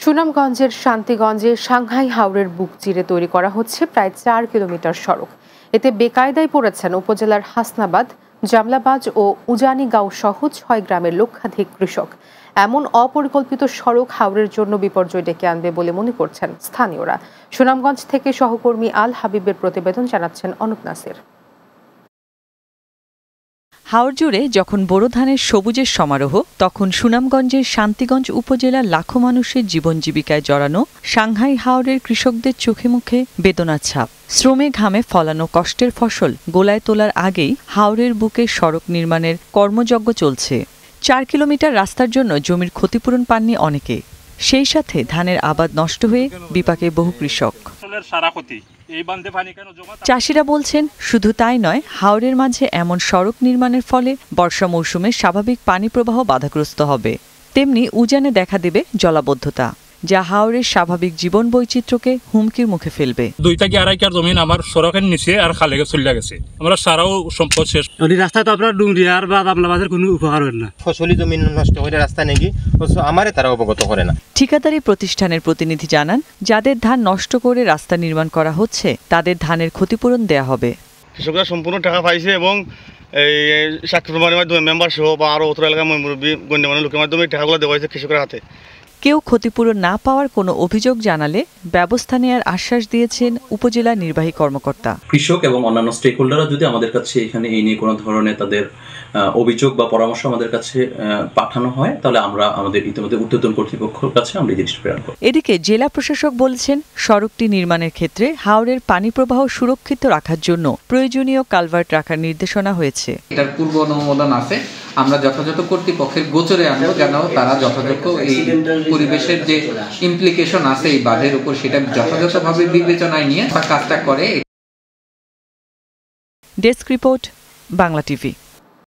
সুনামগঞ্জের শান্তিগঞ্জে সাংহাই হাওরের বুক চিরে তৈরি করা হচ্ছে প্রায় ৪ কিলোমিটার সড়ক। এতে বেকায়দায় পড়েছেন উপজেলার হাসনাবাদ, জামলাবাজ ও উজানিগাঁও সহ ৬ গ্রামের লক্ষাধিক কৃষক। এমন অপরিকল্পিত সড়ক হাওরের জন্য বিপর্যয় ডেকে আনবে বলে মনে করছেন স্থানীয়রা। সুনামগঞ্জ থেকে সহকর্মী আল হাবিবের প্রতিবেদন জানাচ্ছেন অনুপ নাসির। হাওর জুড়ে যখন বোরো ধানের সবুজের সমারোহ, তখন সুনামগঞ্জের শান্তিগঞ্জ উপজেলার লাখো মানুষের জীবন জীবিকায় জড়ানো সাংহাই হাওরের কৃষকদের চোখে মুখে বেদনার ছাপ। শ্রমে ঘামে ফলানো কষ্টের ফসল গোলায় তোলার আগেই হাওরের বুকে সড়ক নির্মাণের কর্মযজ্ঞ চলছে। ৪ কিলোমিটার রাস্তার জন্য জমির ক্ষতিপূরণ পাননি অনেকে। সেই সাথে ধানের আবাদ নষ্ট হয়ে বিপাকে বহু কৃষক। চাষিরা বলছেন, শুধু তাই নয়, হাওরের মাঝে এমন সড়ক নির্মাণের ফলে বর্ষা মৌসুমে স্বাভাবিক পানি প্রবাহ বাধাগ্রস্ত হবে। তেমনি উজানে দেখা দেবে জলাবদ্ধতা, যা হাওরের স্বাভাবিক জীবন বৈচিত্র্যকে হুমকির মুখে ফেলবে। 2 থেকে 2.5 একর জমি আমার সড়কের নিচে আর খালে চলে গেছে। আমরা সারাও সম্পদ শেষ। রাস্তা তো আপনার ডুংরিয়ার বা জামলাবাজের কোনো উপকার হয় না। ফসলি জমি নষ্ট করে রাস্তা নাকি আমারে তারা অবগত করে না। ঠিকাদারি প্রতিষ্ঠানের প্রতিনিধি জানান, যাদের ধান নষ্ট করে রাস্তা নির্মাণ করা হচ্ছে তাদের ধানের ক্ষতিপূরণ দেয়া হবে। কৃষকরা সম্পূর্ণ টাকা পাইছে এবং এই সাক্ষী প্রমাণের মাধ্যমে মেম্বার সহ বা আরও অত এলাকার মুরব্বী গণ্যমান্য লোকের মাধ্যমে টাকাগুলো দেওয়া হয়েছে কৃষকের হাতে। কেউ ক্ষতিপূরণ না পাওয়ার কোনো অভিযোগ জানালে ব্যবস্থা নেওয়ার আশ্বাস দিয়েছেন উপজেলা নির্বাহী কর্মকর্তা। কৃষক এবং অন্যান্য স্টেক হোল্ডাররা যদি আমাদের কাছে এখানে এই নিয়ে কোনো ধরনের তাদের অভিযোগ বা পরামর্শ আমাদের কাছে পাঠানো হয়, তাহলে আমরা আমাদের ইতিমধ্যে ঊর্ধ্বতন কর্তৃপক্ষের কাছে আমরা এই জিনিসটা প্রেরণ করব। এদিকে জেলা প্রশাসক বলছেন, সড়কটি নির্মাণের ক্ষেত্রে হাওরের পানি প্রবাহ সুরক্ষিত রাখার জন্য প্রয়োজনীয় কালভার্ট রাখার নির্দেশনা হয়েছে। এটার পূর্ব অনুমোদন আছে, আমরা যথাযথ কর্তৃপক্ষের গোচরে আনবো যেন তারা যথাযথ এই পরিবেশের যে ইমপ্লিকেশন আছে এই বাঁধের উপর সেটা যথাযথভাবে বিবেচনায় নিয়ে কাজটা করে। Desk report, Bangla TV.